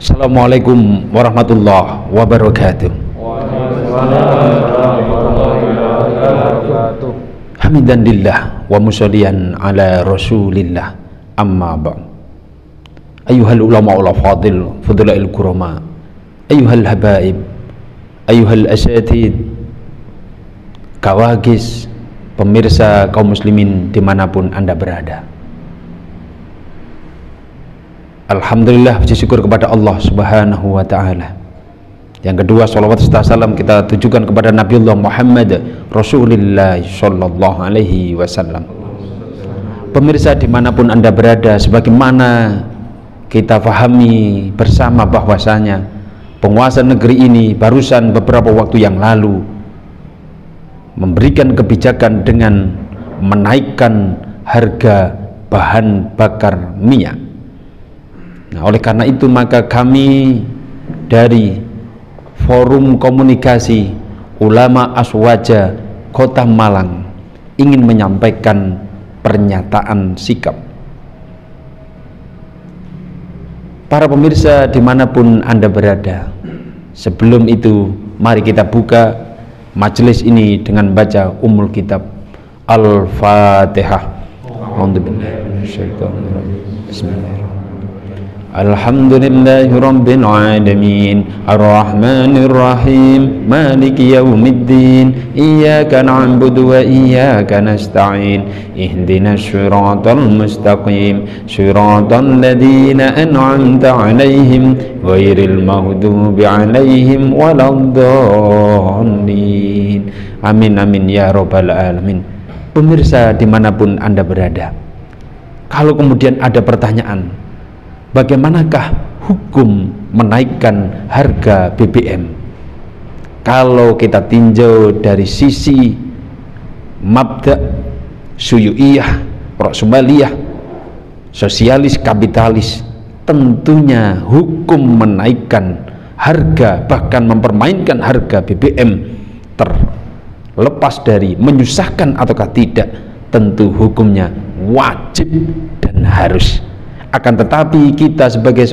Assalamualaikum warahmatullahi wabarakatuh. Hamidan lillah wa musalliyan ala rasulillah, amma ba'd. Ayuhal ulama ul fadil, fudulail kurama, ayuhal habaib, ayuhal asatid, kawagis, pemirsa kaum muslimin dimanapun anda berada. Alhamdulillah, puji syukur kepada Allah subhanahu wa ta'ala. Yang kedua, salawat serta salam kita tujukan kepada Nabiullah Muhammad Rasulullah sallallahu alaihi wasallam. Pemirsa dimanapun anda berada, sebagaimana kita fahami bersama bahwasanya penguasa negeri ini barusan beberapa waktu yang lalu memberikan kebijakan dengan menaikkan harga bahan bakar minyak. Nah, oleh karena itu maka kami dari Forum Komunikasi Ulama Aswaja Kota Malang ingin menyampaikan pernyataan sikap. Para pemirsa dimanapun anda berada, sebelum itu mari kita buka majelis ini dengan baca Ummul Kitab Al-Fatihah. Bismillahirrahmanirrahim. Alhamdulillahi rabbil alamin, arrahmanir rahim, maliki yaumiddin, iyyaka na'budu wa iyyaka nasta'in, ihdinas siratal mustaqim, siratal ladzina an'amta 'alaihim, ghairil maghdubi 'alaihim waladdallin. Amin amin ya rabbal alamin. Pemirsa dimanapun anda berada, kalau kemudian ada pertanyaan, bagaimanakah hukum menaikkan harga BBM? Kalau kita tinjau dari sisi mabda suyu'iyah, ra'sumaliyah, sosialis kapitalis, tentunya hukum menaikkan harga, bahkan mempermainkan harga BBM, terlepas dari menyusahkan ataukah tidak, tentu hukumnya wajib dan harus. Akan tetapi kita sebagai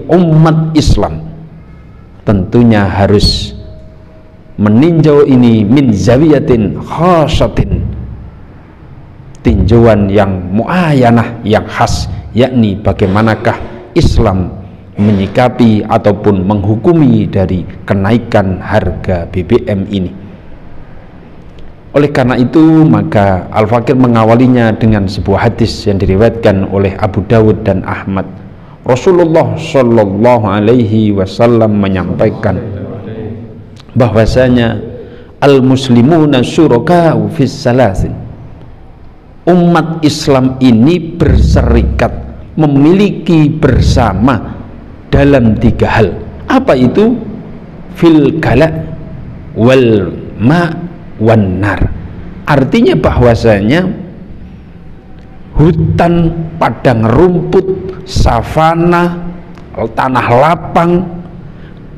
umat Islam tentunya harus meninjau ini min zawiyatin khasatin, tinjauan yang muayyanah, yang khas, yakni bagaimanakah Islam menyikapi ataupun menghukumi dari kenaikan harga BBM ini. Oleh karena itu maka Al-Fakir mengawalinya dengan sebuah hadis yang diriwayatkan oleh Abu Dawud dan Ahmad. Rasulullah sallallahu alaihi wasallam menyampaikan bahwasanya al-muslimuna syuraka'u fis salasin. Umat Islam ini berserikat, memiliki bersama dalam 3 hal. Apa itu? Fil kala wal ma' wanar. Artinya bahwasanya hutan, padang rumput, savana, tanah lapang,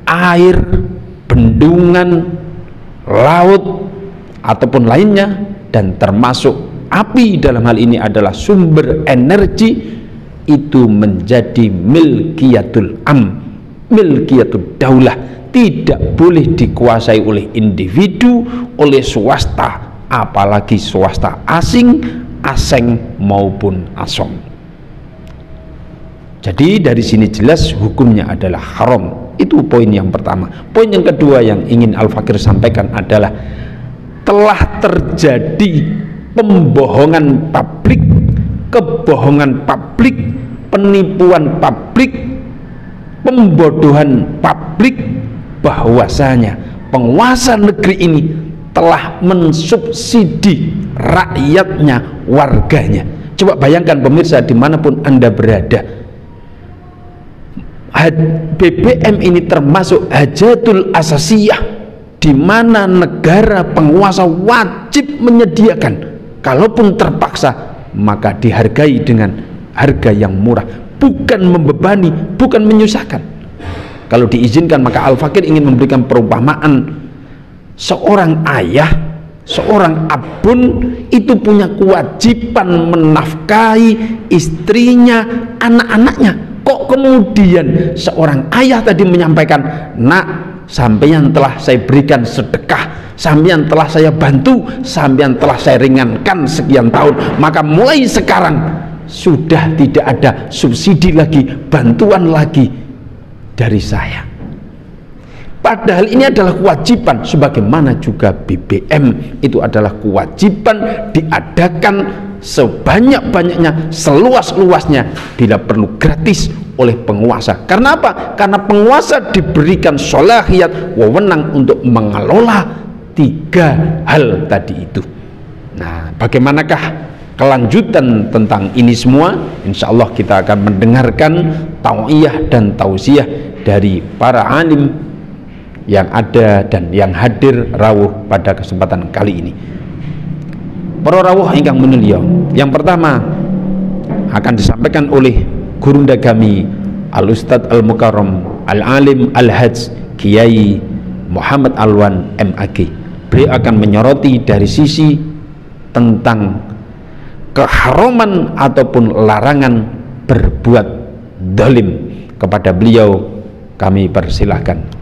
air, bendungan, laut ataupun lainnya, dan termasuk api dalam hal ini adalah sumber energi, itu menjadi milkiyatul milkiyatul daulah, tidak boleh dikuasai oleh individu, oleh swasta, apalagi swasta asing, aseng maupun asong. Jadi dari sini jelas hukumnya adalah haram. Itu poin yang pertama. Poin yang kedua yang ingin Al-Fakir sampaikan adalah telah terjadi pembohongan publik, kebohongan publik, penipuan publik, pembodohan publik, bahwasanya penguasa negeri ini telah mensubsidi rakyatnya, warganya. Coba bayangkan pemirsa dimanapun anda berada, BBM ini termasuk hajatul asasiyah, di mana negara penguasa wajib menyediakan. Kalaupun terpaksa, maka dihargai dengan harga yang murah, bukan membebani, bukan menyusahkan. Kalau diizinkan, maka Al-Fakir ingin memberikan perumpamaan, seorang ayah, seorang abun itu punya kewajiban menafkahi istrinya, anak-anaknya, Kok kemudian seorang ayah tadi menyampaikan, nak, sampeyan telah saya berikan sedekah, sampeyan telah saya bantu, sampeyan telah saya ringankan sekian tahun, maka mulai sekarang sudah tidak ada subsidi lagi, bantuan lagi dari saya. Padahal ini adalah kewajiban, sebagaimana juga BBM itu adalah kewajiban diadakan sebanyak-banyaknya, seluas-luasnya, bila perlu gratis oleh penguasa. Karena apa? Karena penguasa diberikan sholahiyat, wewenang untuk mengelola 3 hal tadi itu. Nah, bagaimanakah kelanjutan tentang ini semua? Insya Allah kita akan mendengarkan tau'iyah dan tausiah dari para alim yang ada dan yang hadir rawuh pada kesempatan kali ini. Para rawuh ingkang mulia, yang pertama akan disampaikan oleh gurunda kami Al-Ustadz Al-Mukarram Al-Alim Al-Hajj Kiai Muhammad Alwan MAG. Beliau akan menyoroti dari sisi tentang keharaman ataupun larangan berbuat zalim. Kepada beliau kami persilahkan.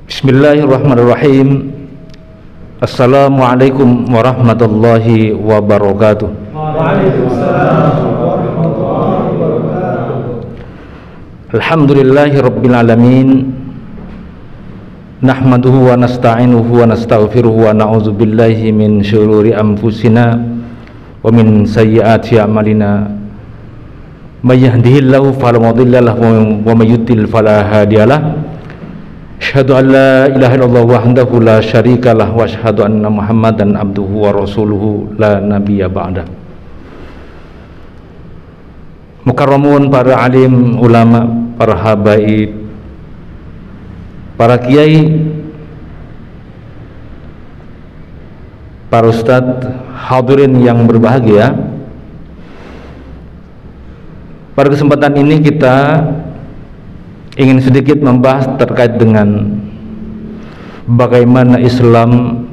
Bismillahirrahmanirrahim. Assalamualaikum warahmatullahi wabarakatuh. Waalaikumsalam warahmatullahi wabarakatuh. Alhamdulillahi rabbil alamin. Nahmaduhu wa nasta'inuhu wa nastaghfiruhu wa na'udzu billahi min syururi anfusina wa min sayyiati a'malina. May yahdihillahu fala mudilla lahu wa may yudlil fala hadiyalah. Asyhadu an la ilaha illallah wahdahu la syarikalah wa asyhadu anna Muhammadan abduhu wa rasuluhu la nabiyya ba'da. Mukarramun, para alim ulama, para habaib, para kiai, para ustadz, hadirin yang berbahagia. Pada kesempatan ini kita ingin sedikit membahas terkait dengan bagaimana Islam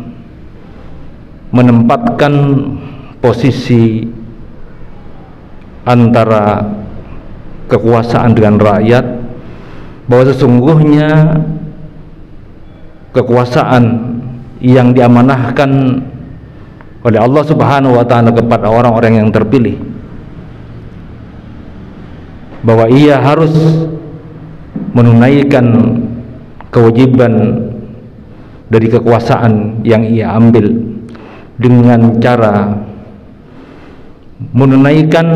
menempatkan posisi antara kekuasaan dengan rakyat, bahwa sesungguhnya kekuasaan yang diamanahkan oleh Allah Subhanahu wa Ta'ala kepada orang-orang yang terpilih, bahwa ia harus menunaikan kewajiban dari kekuasaan yang ia ambil dengan cara menunaikan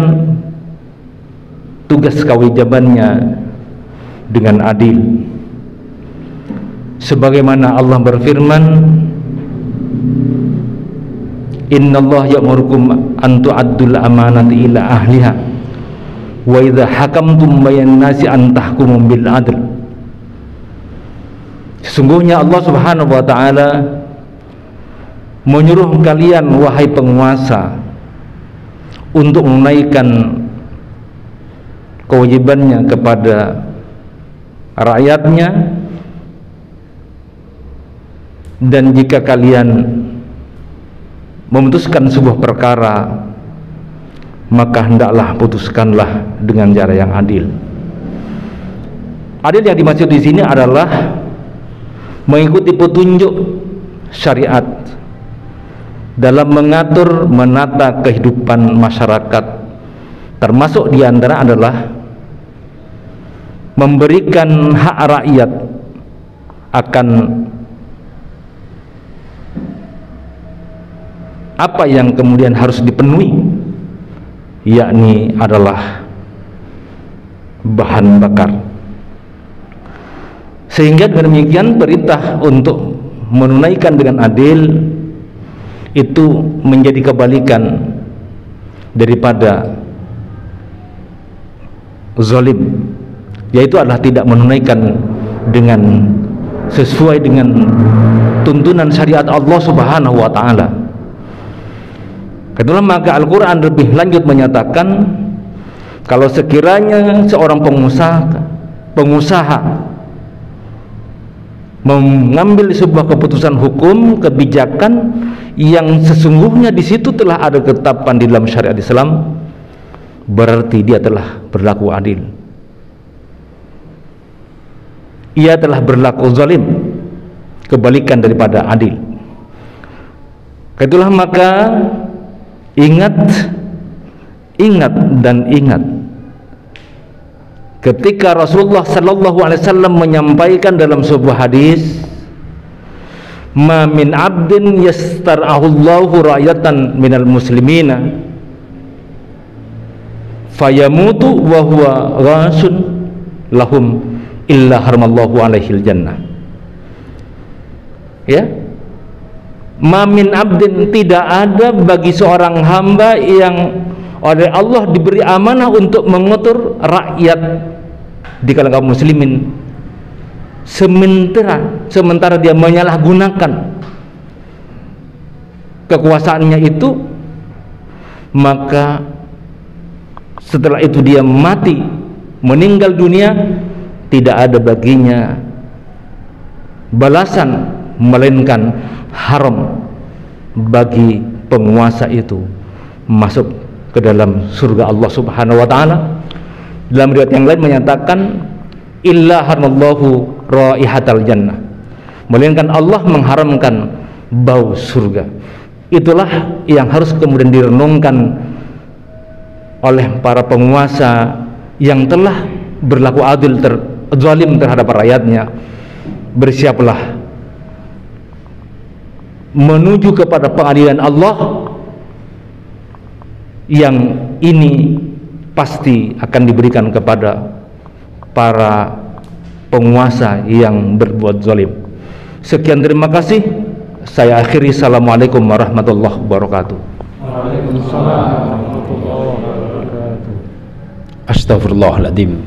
tugas kewajibannya dengan adil, sebagaimana Allah berfirman, innallaha ya'murukum an tu'addul amanati ila ahliha wa idza hakamtum bainan nasi an tahkumu bil adl. Sesungguhnya Allah Subhanahu wa Ta'ala menyuruh kalian, wahai penguasa, untuk menunaikan kewajibannya kepada rakyatnya, dan jika kalian memutuskan sebuah perkara, maka hendaklah putuskanlah dengan cara yang adil. Adil yang dimaksud di sini adalah mengikuti petunjuk syariat dalam mengatur, menata kehidupan masyarakat, termasuk diantara adalah memberikan hak rakyat akan apa yang kemudian harus dipenuhi, yakni adalah bahan bakar. Sehingga dengan demikian perintah untuk menunaikan dengan adil itu menjadi kebalikan daripada zalim, yaitu adalah tidak menunaikan dengan sesuai dengan tuntunan syariat Allah Subhanahu wa Ta'ala. Kemudian maka Al-Quran lebih lanjut menyatakan, kalau sekiranya seorang pengusaha mengambil sebuah keputusan hukum, kebijakan yang sesungguhnya di situ telah ada ketetapan di dalam syariat Islam, berarti dia telah berlaku adil. Ia telah berlaku zalim, kebalikan daripada adil. Itulah maka ingat dan ingat ketika Rasulullah sallallahu alaihi wasallam menyampaikan dalam sebuah hadis, ma min abdin yastar'ahullahu ra'yatan minal muslimina fayamutu wa huwa ghasun lahum illa harmallahu alaihil jannah. Ya, ma min abdin, tidak ada bagi seorang hamba yang oleh Allah diberi amanah untuk mengatur rakyat di kalangan kaum muslimin, sementara dia menyalahgunakan kekuasaannya itu, maka setelah itu dia mati, meninggal dunia, tidak ada baginya balasan melainkan haram bagi penguasa itu masuk ke dalam surga Allah Subhanahu wa taala. Dalam riwayat yang lain menyatakan illa harmallahu raihatal jannah, melainkan Allah mengharamkan bau surga. Itulah yang harus kemudian direnungkan oleh para penguasa yang telah berlaku adil, zalim terhadap rakyatnya. Bersiaplah menuju kepada pengadilan Allah yang ini pasti akan diberikan kepada para penguasa yang berbuat zalim. Sekian, terima kasih. Saya akhiri. Assalamualaikum warahmatullahi wabarakatuh. Waalaikumsalam warahmatullahi wabarakatuh. Astagfirullahaladzim.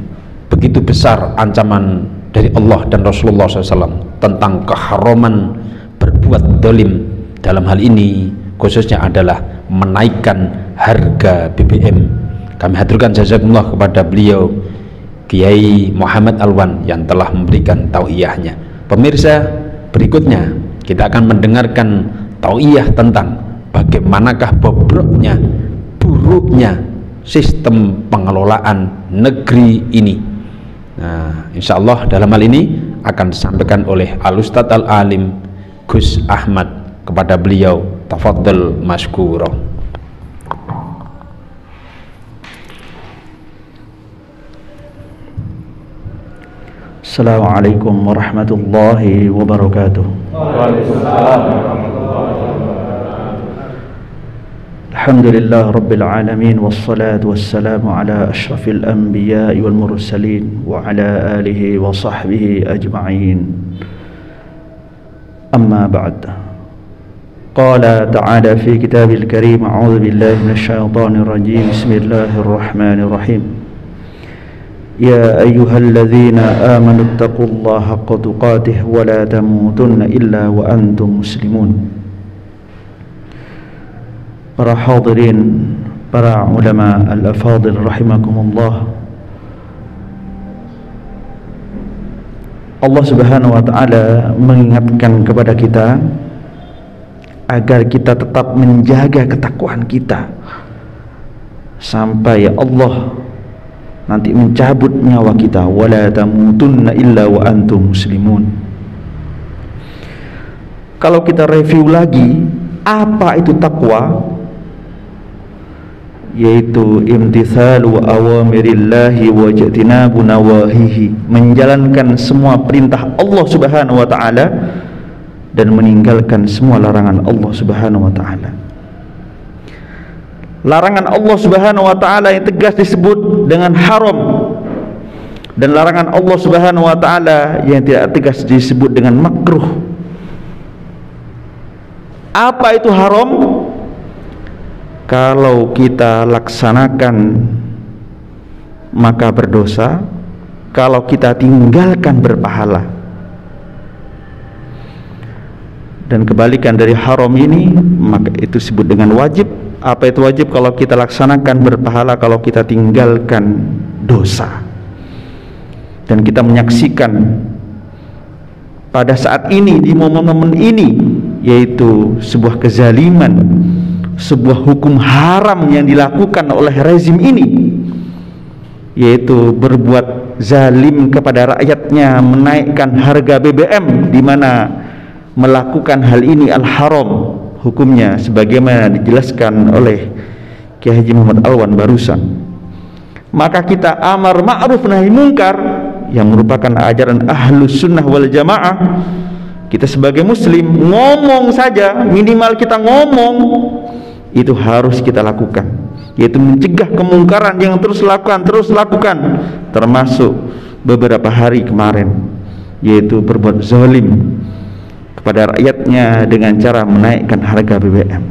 Begitu besar ancaman dari Allah dan Rasulullah SAW tentang keharaman berbuat zalim, dalam hal ini khususnya adalah menaikkan harga BBM. Kami haturkan jazakumullah kepada beliau Kiai Muhammad Alwan yang telah memberikan tauhiyahnya. Pemirsa, berikutnya kita akan mendengarkan tauhiyah tentang bagaimanakah bobroknya, buruknya sistem pengelolaan negeri ini. Nah, insya Allah dalam hal ini akan disampaikan oleh Al-Ustadz Al-Alim Gus Ahmad. Kepada beliau, tafadhal maskura. Assalamualaikum warahmatullahi wabarakatuh. Waalaikumsalam warahmatullahi wabarakatuh. Alhamdulillah rabbil alamin, wassalatu wassalamu ala asyrafil anbiya'i wal mursalin wa ala alihi wa sahbihi ajma'in. Amma ba'd. Qala ta'ala fi kitabil karim, a'udzu billahi minasyaitonir rajim. Bismillahirrahmanirrahim. Ya ayyuhalladzina amanu taqullaha haqqa tuqatih wa la tamutunna illa wa antum muslimun. Para hadirin, para ulama al-afadil rahimakumullah, Allah Subhanahu wa taala mengingatkan kepada kita agar kita tetap menjaga ketakwaan kita sampai Allah nanti mencabut nyawa kita. Wala tamutunna illa wa antum muslimun. Kalau kita review lagi, apa itu takwa? Yaitu imtithalu awamirillahi wa ijtinabu nawahihi, menjalankan semua perintah Allah Subhanahu wa taala dan meninggalkan semua larangan Allah Subhanahu wa taala. Larangan Allah Subhanahu wa taala yang tegas disebut dengan haram, dan larangan Allah Subhanahu wa taala yang tidak tegas disebut dengan makruh. Apa itu haram? Kalau kita laksanakan maka berdosa, kalau kita tinggalkan berpahala. Dan kebalikan dari haram ini, maka itu disebut dengan wajib. Apa itu wajib? Kalau kita laksanakan berpahala, kalau kita tinggalkan dosa. Dan kita menyaksikan pada saat ini, di momen-momen ini, yaitu sebuah kezaliman sebuah hukum haram yang dilakukan oleh rezim ini, yaitu berbuat zalim kepada rakyatnya, menaikkan harga BBM, di mana melakukan hal ini al-haram hukumnya sebagaimana dijelaskan oleh Kiai Haji Muhammad Alwan barusan. Maka kita amar ma'ruf nahi mungkar yang merupakan ajaran Ahlus Sunnah wal Jamaah. Kita sebagai muslim ngomong saja, minimal kita ngomong itu harus kita lakukan, yaitu mencegah kemungkaran yang terus lakukan, termasuk beberapa hari kemarin, yaitu berbuat zalim kepada rakyatnya dengan cara menaikkan harga BBM.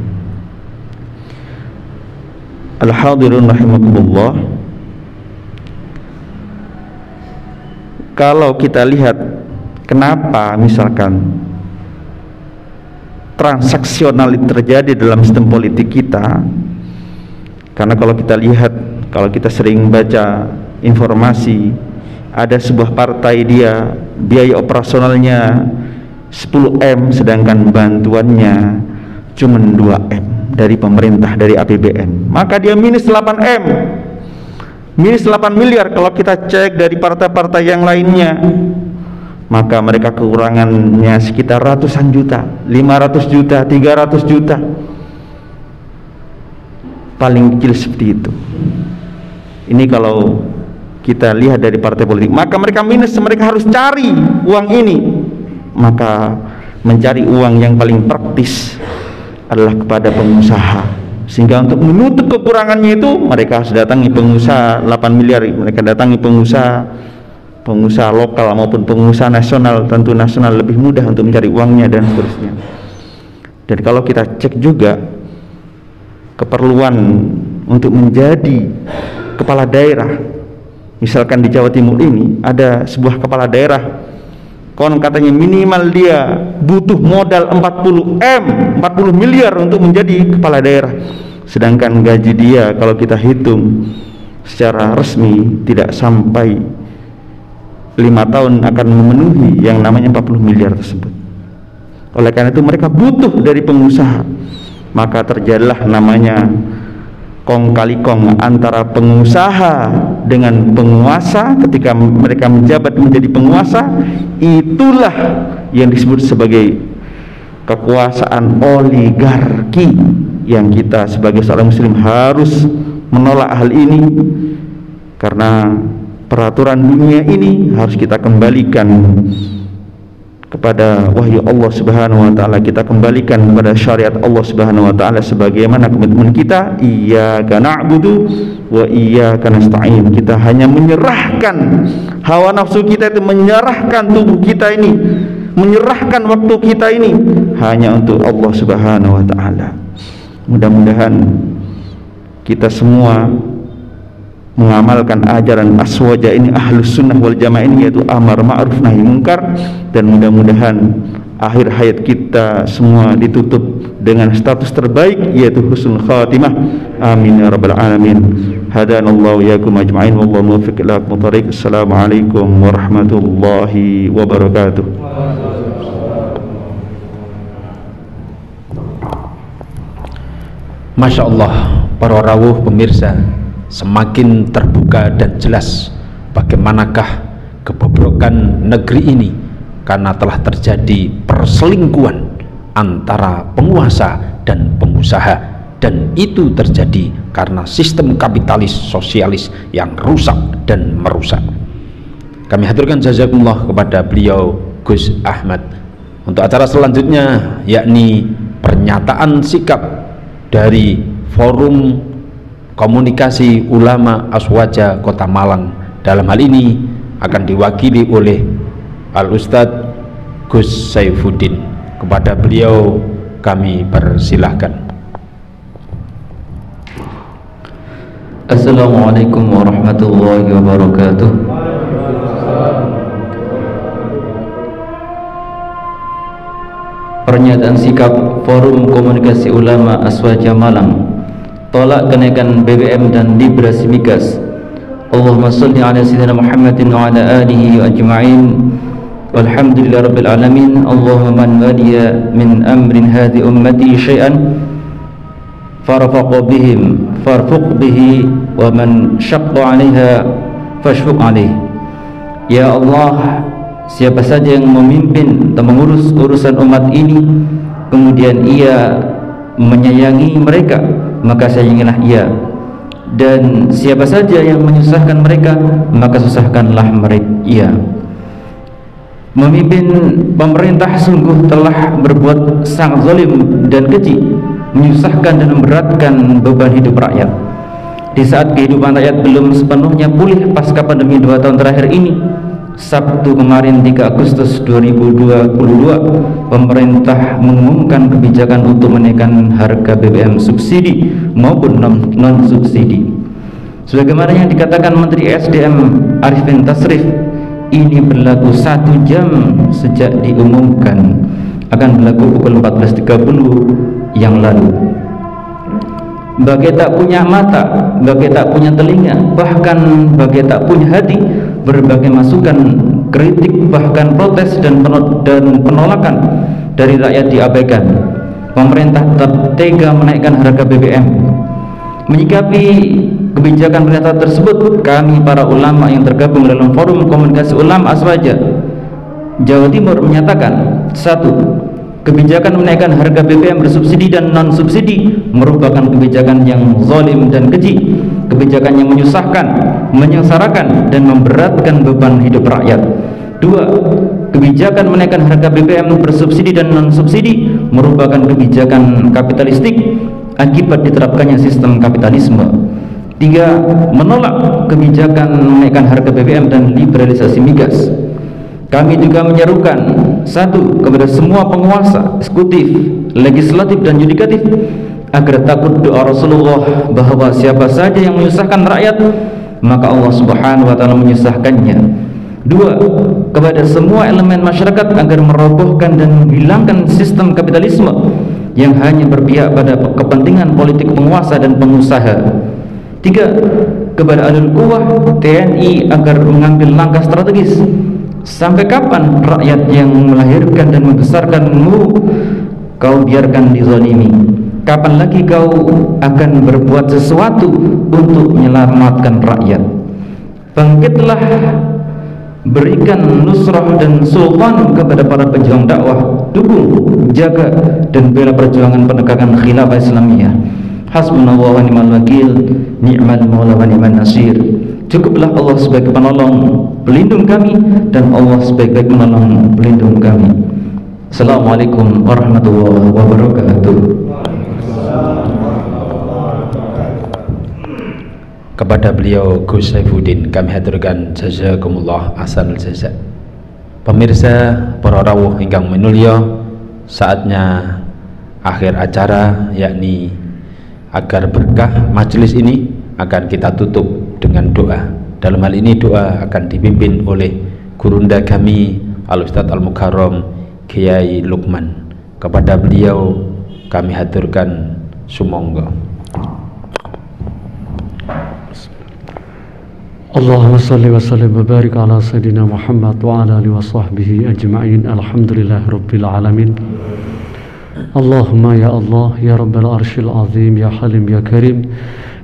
Al-hadirun rahimakumullah, kalau kita lihat kenapa misalkan transaksional terjadi dalam sistem politik kita, karena kalau kita lihat, kalau kita sering baca informasi, ada sebuah partai dia biaya operasionalnya 10M sedangkan bantuannya cuma 2M dari pemerintah, dari APBN, maka dia minus 8M, minus 8 miliar. Kalau kita cek dari partai-partai yang lainnya, maka mereka kekurangannya sekitar ratusan juta, 500 juta, 300 juta, paling kecil seperti itu. Ini kalau kita lihat dari partai politik, maka mereka minus, mereka harus cari uang ini. Maka mencari uang yang paling praktis adalah kepada pengusaha, sehingga untuk menutup kekurangannya itu mereka harus datangi pengusaha 8 miliar, mereka datangi pengusaha lokal maupun pengusaha nasional. Tentu nasional lebih mudah untuk mencari uangnya dan seterusnya. Dan kalau kita cek juga keperluan untuk menjadi kepala daerah, misalkan di Jawa Timur ini ada sebuah kepala daerah, konon katanya minimal dia butuh modal 40 miliar untuk menjadi kepala daerah, sedangkan gaji dia kalau kita hitung secara resmi tidak sampai 5 tahun akan memenuhi yang namanya 40 miliar tersebut. Oleh karena itu mereka butuh dari pengusaha, maka terjadilah namanya kong kali kong antara pengusaha dengan penguasa. Ketika mereka menjabat menjadi penguasa, itulah yang disebut sebagai kekuasaan oligarki, yang kita sebagai seorang muslim harus menolak hal ini, karena peraturan dunia ini harus kita kembalikan kepada wahyu Allah Subhanahu wa taala, kita kembalikan kepada syariat Allah Subhanahu wa taala sebagaimana komitmen kita, iyyaka na'budu wa iyyaka nasta'in. Kita hanya menyerahkan hawa nafsu kita itu, menyerahkan tubuh kita ini, menyerahkan waktu kita ini hanya untuk Allah Subhanahu wa taala. Mudah-mudahan kita semua mengamalkan ajaran aswaja ini, Ahlus Sunnah wal Jamaah ini, yaitu amar ma'ruf nahi mungkar, dan mudah-mudahan akhir hayat kita semua ditutup dengan status terbaik, yaitu husnul khatimah. Amin ya rabbal alamin. Hadanallahu yakum ajma'in wallahu muwaffiq ila aqwamit thoriq. Assalamualaikum warahmatullahi wabarakatuh. Masya Allah, para rawuh pemirsa, semakin terbuka dan jelas bagaimanakah kebobrokan negeri ini, karena telah terjadi perselingkuhan antara penguasa dan pengusaha, dan itu terjadi karena sistem kapitalis sosialis yang rusak dan merusak. Kami haturkan jazakumullah kepada beliau Gus Ahmad untuk acara selanjutnya, yakni pernyataan sikap dari Forum Komunikasi Ulama Aswaja Kota Malang. Dalam hal ini akan diwakili oleh Al-Ustadz Gus Saifuddin. Kepada beliau kami persilahkan. Assalamualaikum warahmatullahi wabarakatuh. Pernyataan sikap Forum Komunikasi Ulama Aswaja Malang tolak kenaikan BBM dan liberasi migas. Allahumma salli ala sayyidina Muhammadin wa ala alihi wa ajma'in. Walhamdulillah rabbil alamin. Allahumma man waliya min amrin hadhi ummati syai'an farafaq bihim farfuq bihi wa man syaqqa 'alaiha fashfuq 'alaihi. Ya Allah, siapa saja yang memimpin atau mengurus urusan umat ini kemudian ia menyayangi mereka, maka sayangilah ia, dan siapa saja yang menyusahkan mereka maka susahkanlah ia. Memimpin pemerintah sungguh telah berbuat sangat zalim dan keji, menyusahkan dan memberatkan beban hidup rakyat. Di saat kehidupan rakyat belum sepenuhnya pulih pasca pandemi 2 tahun terakhir ini, Sabtu kemarin 3 Agustus 2022 pemerintah mengumumkan kebijakan untuk menaikkan harga BBM subsidi maupun non subsidi. Sebagaimana yang dikatakan Menteri SDM Arifin Tasrif, ini berlaku 1 jam sejak diumumkan, akan berlaku pukul 14.30 yang lalu. Bagi tak punya mata, bagi tak punya telinga, bahkan bagi tak punya hati, berbagai masukan, kritik, bahkan protes dan penolakan dari rakyat diabaikan. Pemerintah tetap tega menaikkan harga BBM. Menyikapi kebijakan pemerintah tersebut, kami para ulama yang tergabung dalam Forum Komunikasi Ulama Aswaja Jawa Timur menyatakan, 1. Kebijakan menaikkan harga BBM bersubsidi dan non subsidi merupakan kebijakan yang zalim dan keji, kebijakan yang menyusahkan, menyengsarakan dan memberatkan beban hidup rakyat. 2. Kebijakan menaikkan harga BBM bersubsidi dan non subsidi merupakan kebijakan kapitalistik akibat diterapkannya sistem kapitalisme. 3. Menolak kebijakan menaikkan harga BBM dan liberalisasi migas. Kami juga menyerukan, 1. Kepada semua penguasa, eksekutif, legislatif dan yudikatif, agar takut doa Rasulullah bahwa siapa saja yang menyusahkan rakyat maka Allah Subhanahu wa taala menyusahkannya. 2. Kepada semua elemen masyarakat agar merobohkan dan menghilangkan sistem kapitalisme yang hanya berpihak pada kepentingan politik penguasa dan pengusaha. 3. Kepada Ahlul Quwah TNI agar mengambil langkah strategis. Sampai kapan rakyat yang melahirkan dan membesarkanmu kau biarkan dizalimi? Kapan lagi kau akan berbuat sesuatu untuk menyelamatkan rakyat? Bangkitlah, berikan nusrah dan sultan kepada para pejuang dakwah, dukung, jaga dan bela perjuangan penegakan khilafah Islamiyah. Hasbunallahu wa ni'mal wakil, ni'mal maula wa ni'man nasir. Cukuplah Allah sebagai penolong pelindung kami, dan Allah sebaik-baik menolong pelindung kami. Assalamualaikum warahmatullahi wabarakatuh. Kepada beliau Gus Saifuddin kami haturkan jazakumullah ahsanul jazaa. Pemirsa para rawuh ingkang minulya, saatnya akhir acara, yakni agar berkah majelis ini akan kita tutup dengan doa. Dalam hal ini doa akan dipimpin oleh gurunda kami Al-Ustadz Al-Mukarram Kiai Lukman. Kepada beliau kami haturkan sumangga. Allahumma salli wa sallim wa barik ala sayyidina Muhammad wa ala alihi wa sahbihi ajma'in. Alhamdulillahi rabbil alamin. Allahumma ya Allah ya rabbal arshil azim ya halim ya karim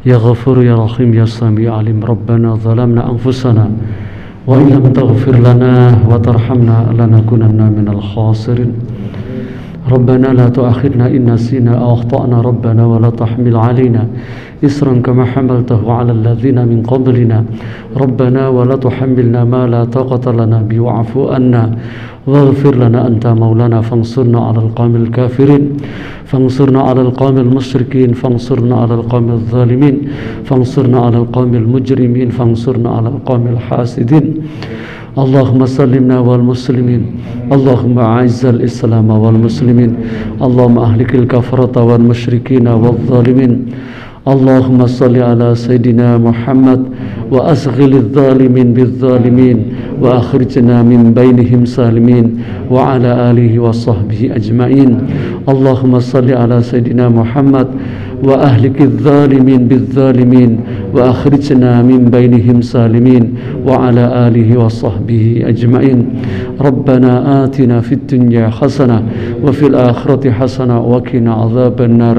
ya ghafur ya rahim ya sami alim. Rabbana zalamna anfusana wa in lam taghfir lana wa tarhamna lanakunanna minal khasirin. Rabbana la tu'akhidna in nasina aw akhtana. Rabbana wa la tahmil alaina isran kama hamaltahu ala alladhina min qablina. Rabbana wa la tuhammilna ma la taqata lana bi wa'fu anna waghfir lana anta maulana fansurna 'alal qawmil kafirin fansurna 'alal qawmil musyrikin fansurna 'alal qawmil zalimin fansurna 'alal qawmil mujrimin fansurna 'alal qawmil hasidin. Allahumma sallimna wal muslimin, Allahumma a'izzal islam wal muslimin, Allahumma ahlikil kafarata wal musyrikin wal zalimin. Allahumma salli ala Sayyidina Muhammad وأشغل الظالمين بالظالمين وأخرجنا من بينهم سالمين وعلى آله وصحبه أجمعين. اللهم صل على سيدنا محمد وأهلك الظالمين بالظالمين وأخرجنا من بينهم سالمين وعلى آله وصحبه أجمعين. ربنا آتنا في الدنيا حسنة وفي الآخرة حسنة وقنا عذاب النار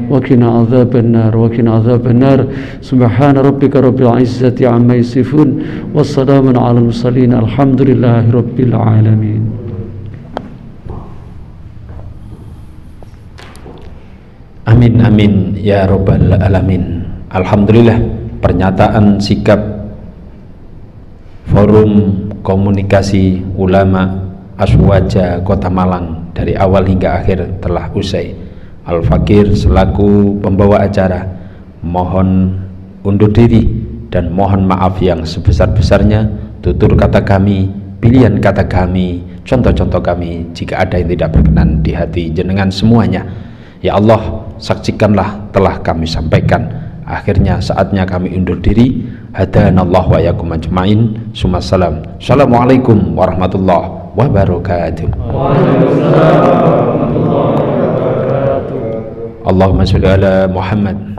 وقنا عذاب النار وقنا عذاب النار. سبحان ربك رب العزة عما يصفون والسلام على المرسلين الحمد لله رب العالمين. Amin amin ya rabbal alamin. Alhamdulillah, pernyataan sikap Forum Komunikasi Ulama Aswaja Kota Malang dari awal hingga akhir telah usai. Al-Fakir selaku pembawa acara mohon undur diri dan mohon maaf yang sebesar-besarnya. Tutur kata kami, pilihan kata kami, contoh-contoh kami jika ada yang tidak berkenan di hati jenengan semuanya, ya Allah, saksikanlah telah kami sampaikan. Akhirnya saatnya kami undur diri. Hadanallahu wa yakum ajmain. Sumassalam. Assalamualaikum warahmatullahi wabarakatuh. Allahumma sholli ala Muhammad